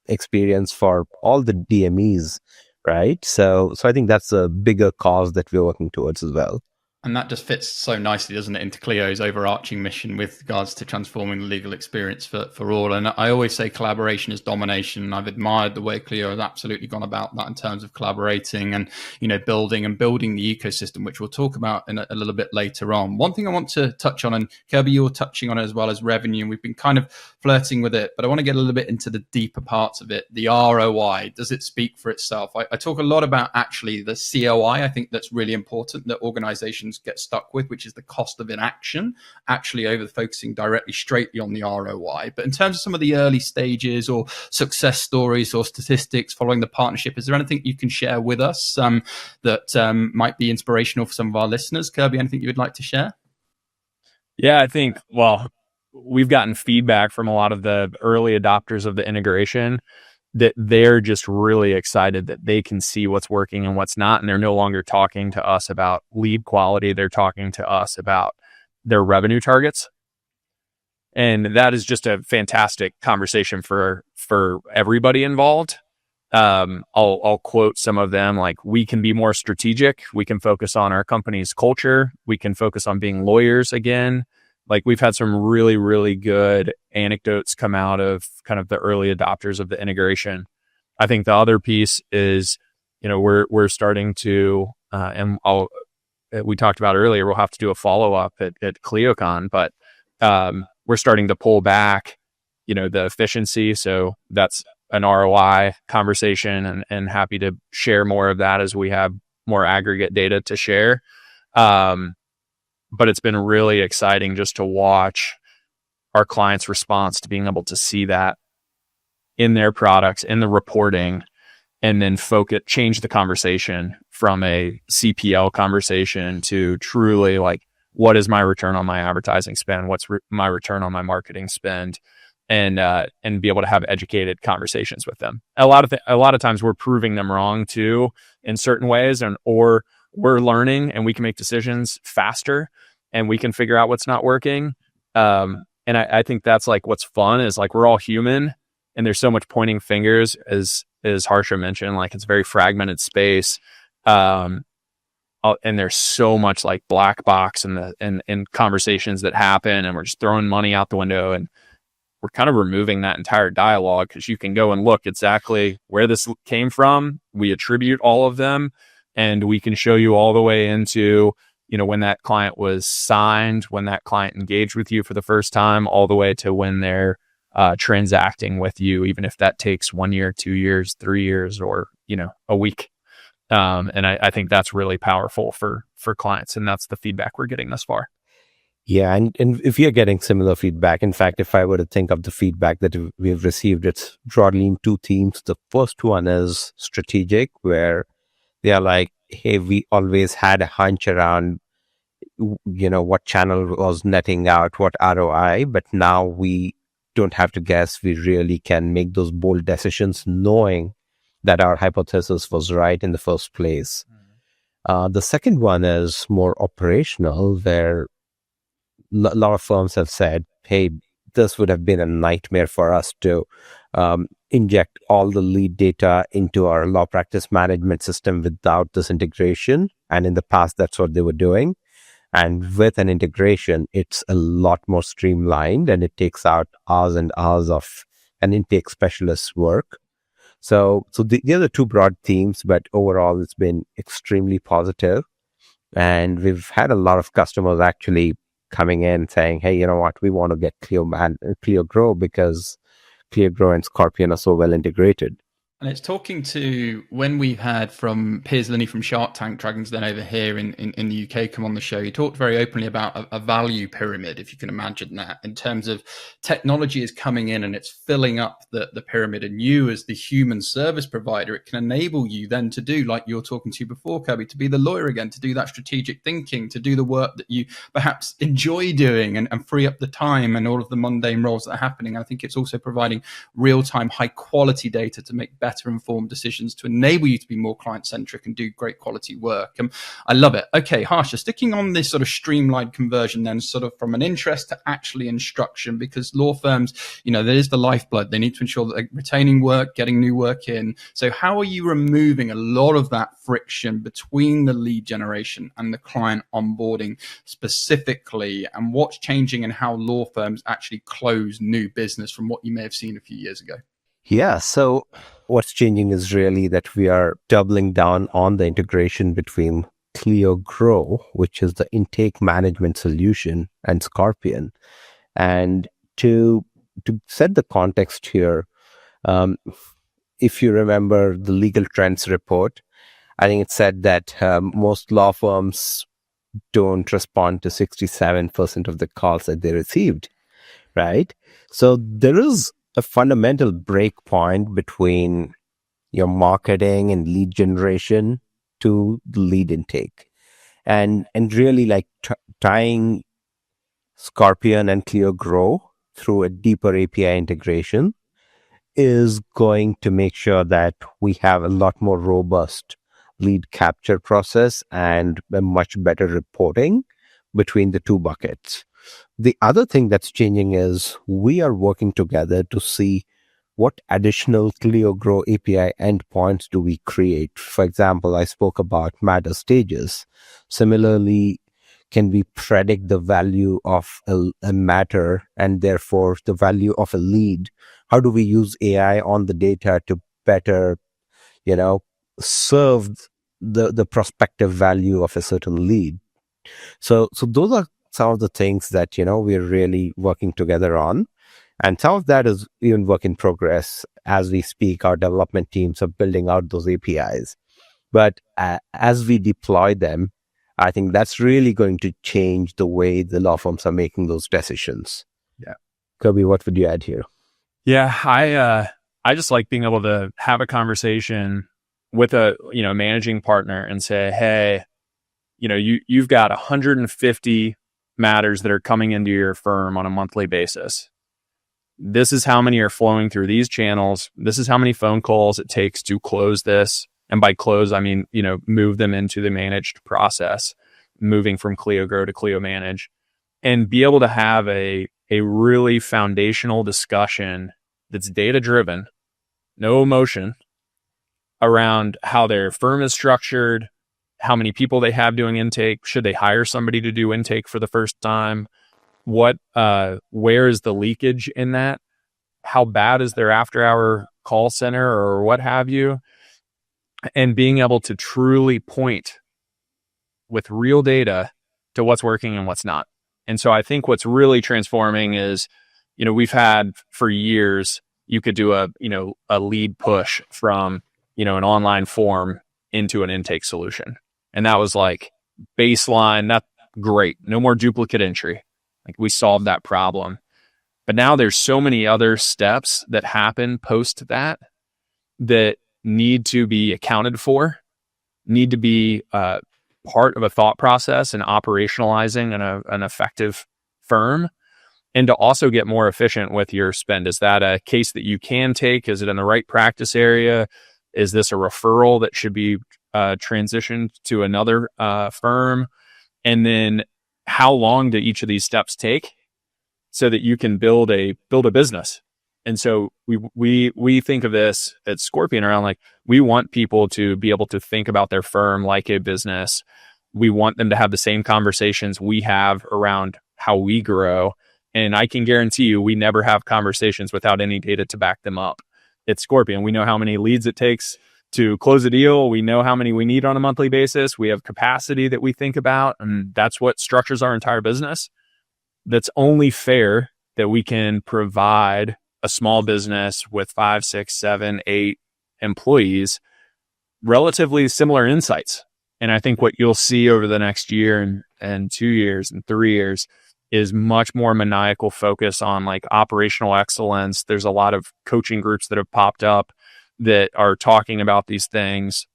Speaker 1: experience for all the DMEs, right? So I think that's a bigger cause that we're working towards as well.
Speaker 3: And that just fits so nicely, doesn't it, into Clio's overarching mission with regards to transforming the legal experience for all. And I always say collaboration is domination. And I've admired the way Clio has absolutely gone about that in terms of collaborating and, building the ecosystem, which we'll talk about in a little bit later on. One thing I want to touch on, and Kirby, you're touching on it as well, as revenue. And we've been kind of flirting with it, but I want to get a little bit into the deeper parts of it. The ROI, does it speak for itself? I talk a lot about actually the COI. I think that's really important that organizations get stuck with, which is the cost of inaction, actually over focusing directly straightly on the ROI. But in terms of some of the early stages or success stories or statistics following the partnership, is there anything you can share with us that might be inspirational for some of our listeners? Kirby, anything you would like to share?
Speaker 2: Yeah, I think, we've gotten feedback from a lot of the early adopters of the integration that they're just really excited that they can see what's working and what's not. And they're no longer talking to us about lead quality. They're talking to us about their revenue targets. And that is just a fantastic conversation for everybody involved. I'll quote some of them, like, we can be more strategic. We can focus on our company's culture. We can focus on being lawyers again. Like, we've had some really, really good anecdotes come out of kind of the early adopters of the integration. I think the other piece is, we're starting to, we talked about earlier, we'll have to do a follow-up at ClioCon, but we're starting to pull back, the efficiency. So that's an ROI conversation, and happy to share more of that as we have more aggregate data to share. But it's been really exciting just to watch our clients' response to being able to see that in their products, in the reporting, and then change the conversation from a CPL conversation to truly like, what is my return on my advertising spend? What's my return on my marketing spend? And be able to have educated conversations with them. A lot of times we're proving them wrong too in certain ways, or we're learning and we can make decisions faster and we can figure out what's not working. And I think that's like what's fun is like we're all human and there's so much pointing fingers as Harsha mentioned, like it's a very fragmented space. And there's so much like black box and conversations that happen and we're just throwing money out the window, and we're kind of removing that entire dialogue because you can go and look exactly where this came from. We attribute all of them and we can show you all the way into, when that client was signed, when that client engaged with you for the first time, all the way to when they're transacting with you, even if that takes 1 year, 2 years, 3 years, or, a week. And I think that's really powerful for clients. And that's the feedback we're getting thus far.
Speaker 1: Yeah, and if you're getting similar feedback, in fact, if I were to think of the feedback that we've received, it's broadly in two themes. The first one is strategic, where they are like, hey, we always had a hunch around, what channel was netting out, what ROI, but now we don't have to guess. We really can make those bold decisions knowing that our hypothesis was right in the first place. The second one is more operational, where a lot of firms have said, hey, this would have been a nightmare for us to inject all the lead data into our law practice management system without this integration. And in the past, that's what they were doing. And with an integration, it's a lot more streamlined and it takes out hours and hours of an intake specialist's work. So the other two broad themes, but overall, it's been extremely positive. And we've had a lot of customers actually coming in saying, hey, you know what, we want to get Clio Grow because Clio Grow and Scorpion are so well integrated.
Speaker 3: And it's talking to when we've had from Piers Linney from Shark Tank, Dragons Den over here in the UK come on the show. He talked very openly about a value pyramid, if you can imagine that, in terms of technology is coming in and it's filling up the pyramid. And you as the human service provider, it can enable you then to do, like you're talking to before, Kirby, to be the lawyer again, to do that strategic thinking, to do the work that you perhaps enjoy doing and free up the time and all of the mundane roles that are happening. I think it's also providing real-time, high-quality data to make better informed decisions to enable you to be more client-centric and do great quality work. I love it. Okay, Harsha, sticking on this sort of streamlined conversion then, sort of from an interest to actually instruction, because law firms, that is the lifeblood. They need to ensure that they're retaining work, getting new work in. So how are you removing a lot of that friction between the lead generation and the client onboarding specifically, and what's changing in how law firms actually close new business from what you may have seen a few years ago?
Speaker 1: Yeah, so what's changing is really that we are doubling down on the integration between Clio Grow, which is the intake management solution, and Scorpion. And to set the context here, if you remember the Legal Trends report, I think it said that most law firms don't respond to 67% of the calls that they received, right? So there is a fundamental break point between your marketing and lead generation to the lead intake, and really like tying Scorpion and Clio Grow through a deeper API integration is going to make sure that we have a lot more robust lead capture process and a much better reporting between the two buckets. The other thing that's changing is we are working together to see what additional Clio Grow API endpoints do we create. For example, I spoke about matter stages. Similarly, can we predict the value of a matter and therefore the value of a lead? How do we use AI on the data to better, serve the prospective value of a certain lead? So those are some of the things that, we're really working together on. And some of that is even work in progress. As we speak, our development teams are building out those APIs. But as we deploy them, I think that's really going to change the way the law firms are making those decisions.
Speaker 2: Yeah.
Speaker 1: Kirby, what would you add here?
Speaker 2: Yeah, I just like being able to have a conversation with a managing partner and say, hey, you've got 150 matters that are coming into your firm on a monthly basis. This is how many are flowing through these channels. This is how many phone calls it takes to close this. And by close, I mean, move them into the managed process, moving from Clio Grow to Clio Manage, and be able to have a really foundational discussion that's data driven, no emotion, around how their firm is structured, how many people they have doing intake. Should they hire somebody to do intake for the first time? Where is the leakage in that? How bad is their after hour call center or what have you? And being able to truly point with real data to what's working and what's not. And so I think what's really transforming is, we've had for years, you could do a lead push from, an online form into an intake solution. And that was like baseline, that's great. No more duplicate entry. Like we solved that problem. But now there's so many other steps that happen post that need to be accounted for, need to be part of a thought process and operationalizing an effective firm, and to also get more efficient with your spend. Is that a case that you can take? Is it in the right practice area? Is this a referral that should be transitioned to another firm? And then how long do each of these steps take so that you can build a business? And so we think of this at Scorpion around like, we want people to be able to think about their firm like a business. We want them to have the same conversations we have around how we grow. And I can guarantee you, we never have conversations without any data to back them up. At Scorpion, we know how many leads it takes to close a deal. We know how many we need on a monthly basis. We have capacity that we think about, and that's what structures our entire business. That's only fair that we can provide a small business with 5, 6, 7, 8 employees relatively similar insights. And I think what you'll see over the next year and 2 years and 3 years is much more maniacal focus on like operational excellence. There's a lot of coaching groups that have popped up that are talking about these things.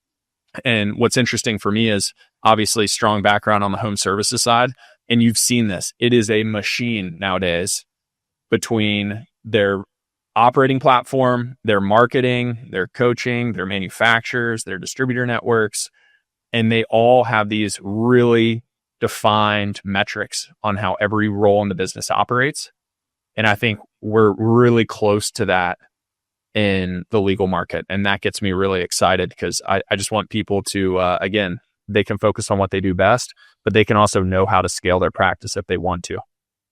Speaker 2: And what's interesting for me is obviously strong background on the home services side. And you've seen this. It is a machine nowadays between their operating platform, their marketing, their coaching, their manufacturers, their distributor networks. And they all have these really defined metrics on how every role in the business operates. And I think we're really close to that in the legal market. And that gets me really excited because I just want people to, again, they can focus on what they do best, but they can also know how to scale their practice if they want to.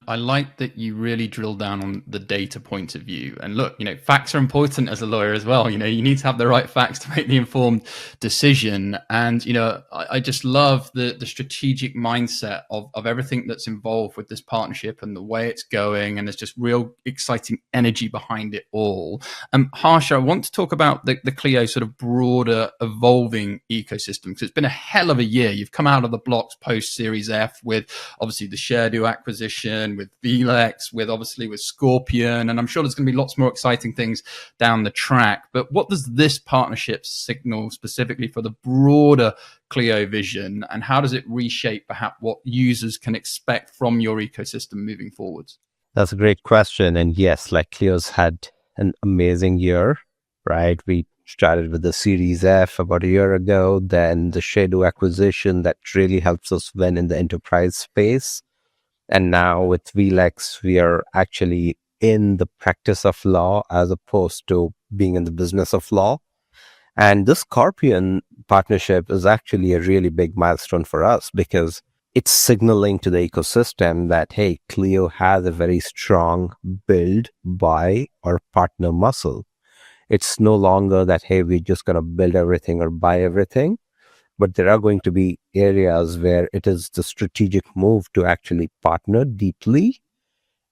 Speaker 3: I like that you really drill down on the data point of view. And look, facts are important as a lawyer as well. You need to have the right facts to make the informed decision. And, I just love the strategic mindset of everything that's involved with this partnership and the way it's going. And there's just real exciting energy behind it all. Harsha, I want to talk about the Clio sort of broader evolving ecosystem, because it's been a hell of a year. You've come out of the blocks post Series F with obviously the ShareDo acquisition, with Vlex, with Scorpion, and I'm sure there's going to be lots more exciting things down the track. But what does this partnership signal specifically for the broader Clio vision, and how does it reshape perhaps what users can expect from your ecosystem moving forwards?
Speaker 1: That's a great question. And yes, like Clio's had an amazing year, right? We started with the Series F about a year ago, then the ShareDo acquisition that really helps us win in the enterprise space. And now with Vlex, we are actually in the practice of law as opposed to being in the business of law. And this Scorpion partnership is actually a really big milestone for us because it's signaling to the ecosystem that, hey, Clio has a very strong build, buy, or partner muscle. It's no longer that, hey, we're just going to build everything or buy everything. But there are going to be areas where it is the strategic move to actually partner deeply.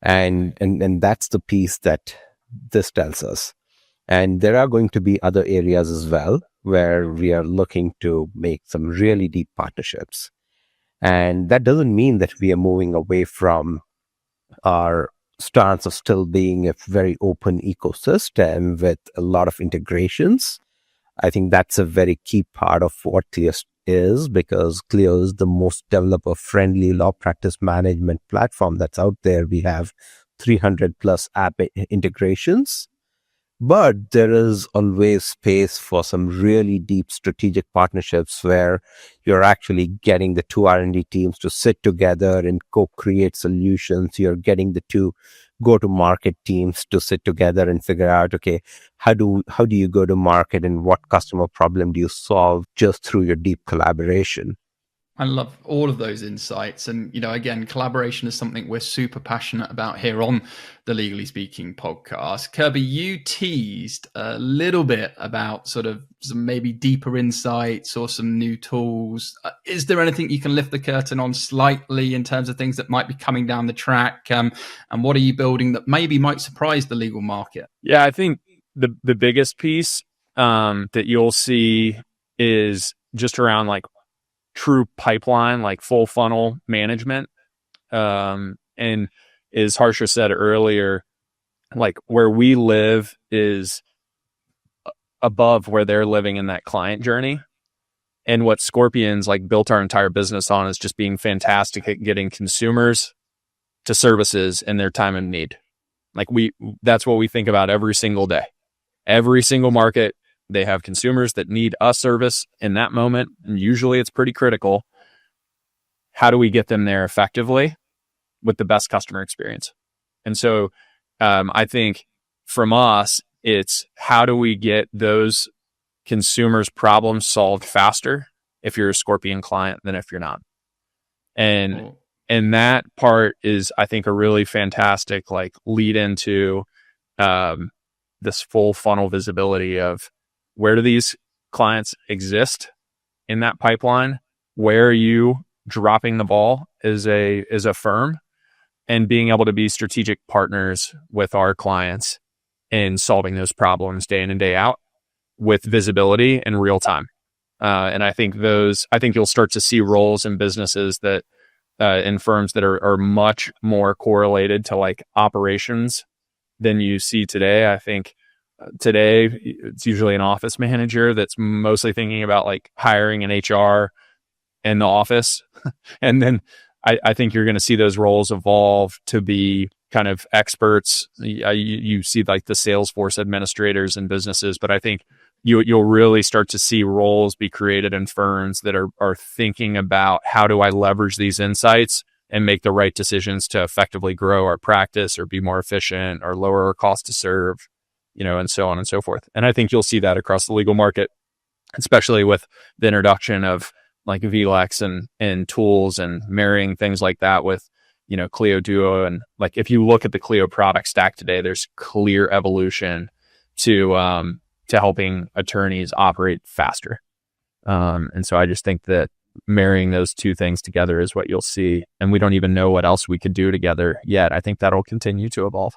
Speaker 1: And that's the piece that this tells us. And there are going to be other areas as well where we are looking to make some really deep partnerships. And that doesn't mean that we are moving away from our stance of still being a very open ecosystem with a lot of integrations. I think that's a very key part of what Clio is because Clio is the most developer-friendly law practice management platform that's out there. We have 300 plus app integrations, but there is always space for some really deep strategic partnerships where you're actually getting the two R&D teams to sit together and co-create solutions. You're getting the two go-to-market teams to sit together and figure out, okay, how do you go to market and what customer problem do you solve just through your deep collaboration?
Speaker 3: I love all of those insights. And, again, collaboration is something we're super passionate about here on the Legally Speaking podcast. Kirby, you teased a little bit about sort of some maybe deeper insights or some new tools. Is there anything you can lift the curtain on slightly in terms of things that might be coming down the track? And what are you building that maybe might surprise the legal market?
Speaker 2: Yeah, I think the biggest piece that you'll see is just around like true pipeline, like full funnel management. And as Harsha said earlier, like where we live is above where they're living in that client journey. And what Scorpion's like built our entire business on is just being fantastic at getting consumers to services in their time of need. Like that's what we think about every single day. Every single market, they have consumers that need a service in that moment, and usually it's pretty critical. How do we get them there effectively with the best customer experience? And so I think from us, it's how do we get those consumers' problems solved faster if you're a Scorpion client than if you're not. And that part is, I think, a really fantastic like lead into this full funnel visibility of where do these clients exist in that pipeline? Where are you dropping the ball as a firm, and being able to be strategic partners with our clients in solving those problems day in and day out with visibility in real time. And I think you'll start to see roles in businesses that in firms that are much more correlated to like operations than you see today. I think today it's usually an office manager that's mostly thinking about like hiring an HR in the office. And then I think you're going to see those roles evolve to be kind of experts. You see like the Salesforce administrators in businesses, but I think you'll really start to see roles be created in firms that are thinking about how do I leverage these insights and make the right decisions to effectively grow our practice or be more efficient or lower our cost to serve, and so on and so forth. And I think you'll see that across the legal market, especially with the introduction of like VLEX and tools and marrying things like that with, Clio Duo. And like, if you look at the Clio product stack today, there's clear evolution to helping attorneys operate faster. And so I just think that marrying those two things together is what you'll see. And we don't even know what else we could do together yet. I think that'll continue to evolve.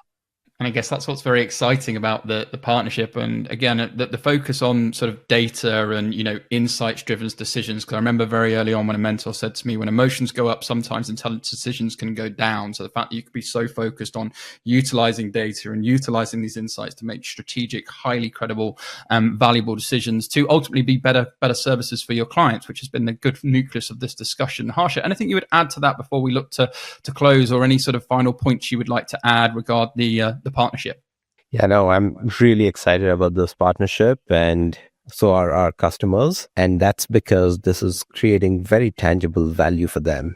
Speaker 3: And I guess that's what's very exciting about the partnership. And again, the focus on sort of data and, insights driven decisions. Because I remember very early on when a mentor said to me, when emotions go up, sometimes intelligent decisions can go down. So the fact that you could be so focused on utilizing data and utilizing these insights to make strategic, highly credible, valuable decisions to ultimately be better services for your clients, which has been the good nucleus of this discussion. Harsha, anything you would add to that before we look to close, or any sort of final points you would like to add regarding the partnership?
Speaker 1: Yeah, no, I'm really excited about this partnership, and so are our customers. And that's because this is creating very tangible value for them.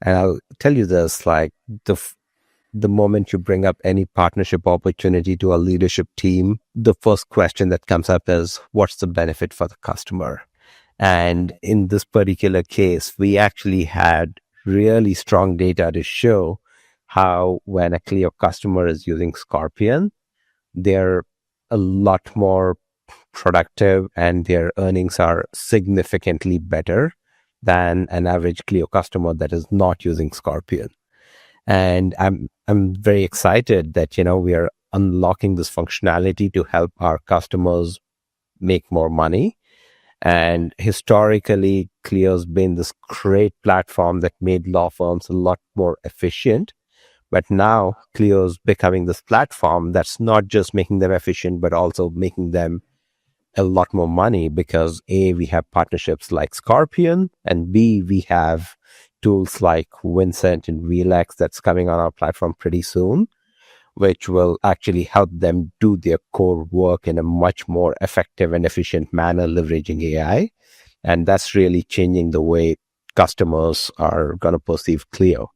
Speaker 1: And I'll tell you this, like the moment you bring up any partnership opportunity to a leadership team, the first question that comes up is, what's the benefit for the customer? And in this particular case, we actually had really strong data to show how when a Clio customer is using Scorpion, they're a lot more productive and their earnings are significantly better than an average Clio customer that is not using Scorpion. And I'm very excited that, we are unlocking this functionality to help our customers make more money. And historically, Clio's been this great platform that made law firms a lot more efficient. But now Clio's becoming this platform that's not just making them efficient, but also making them a lot more money because A, we have partnerships like Scorpion, and B, we have tools like Vincent and VLX that's coming on our platform pretty soon, which will actually help them do their core work in a much more effective and efficient manner, leveraging AI. And that's really changing the way customers are going to perceive Clio.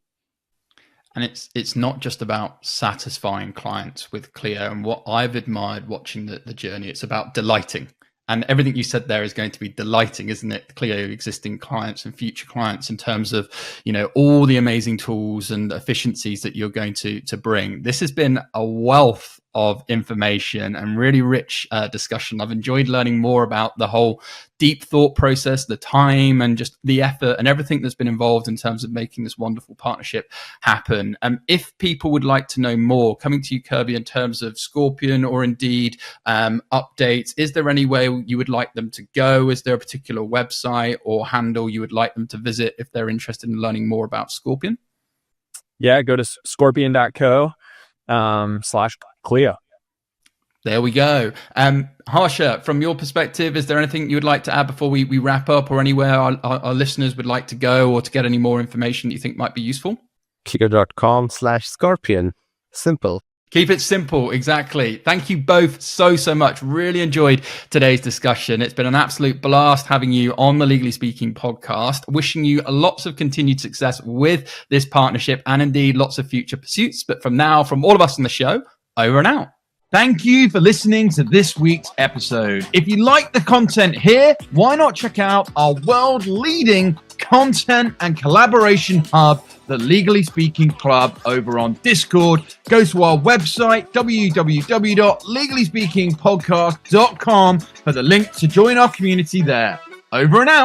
Speaker 3: And it's not just about satisfying clients with Clio. And what I've admired watching the journey, it's about delighting. And everything you said there is going to be delighting, isn't it? Clio existing clients and future clients in terms of, all the amazing tools and efficiencies that you're going to bring. This has been a wealth of information and really rich discussion. I've enjoyed learning more about the whole deep thought process, the time and just the effort and everything that's been involved in terms of making this wonderful partnership happen. If people would like to know more, coming to you, Kirby, in terms of Scorpion or indeed updates, is there any way you would like them to go? Is there a particular website or handle you would like them to visit if they're interested in learning more about Scorpion?
Speaker 2: Yeah, go to scorpion.co/Clio.
Speaker 3: There we go. Harsha, from your perspective, is there anything you would like to add before we wrap up, or anywhere our listeners would like to go or to get any more information that you think might be useful?
Speaker 1: Clio.com/Scorpion. Simple.
Speaker 3: Keep it simple. Exactly. Thank you both so much. Really enjoyed today's discussion. It's been an absolute blast having you on the Legally Speaking podcast. Wishing you lots of continued success with this partnership and indeed lots of future pursuits. But from all of us on the show, over and out.
Speaker 4: Thank you for listening to this week's episode. If you like the content here, why not check out our world-leading content and collaboration hub, the Legally Speaking Club, over on Discord. Go to our website, www.legallyspeakingpodcast.com, for the link to join our community there. Over and out.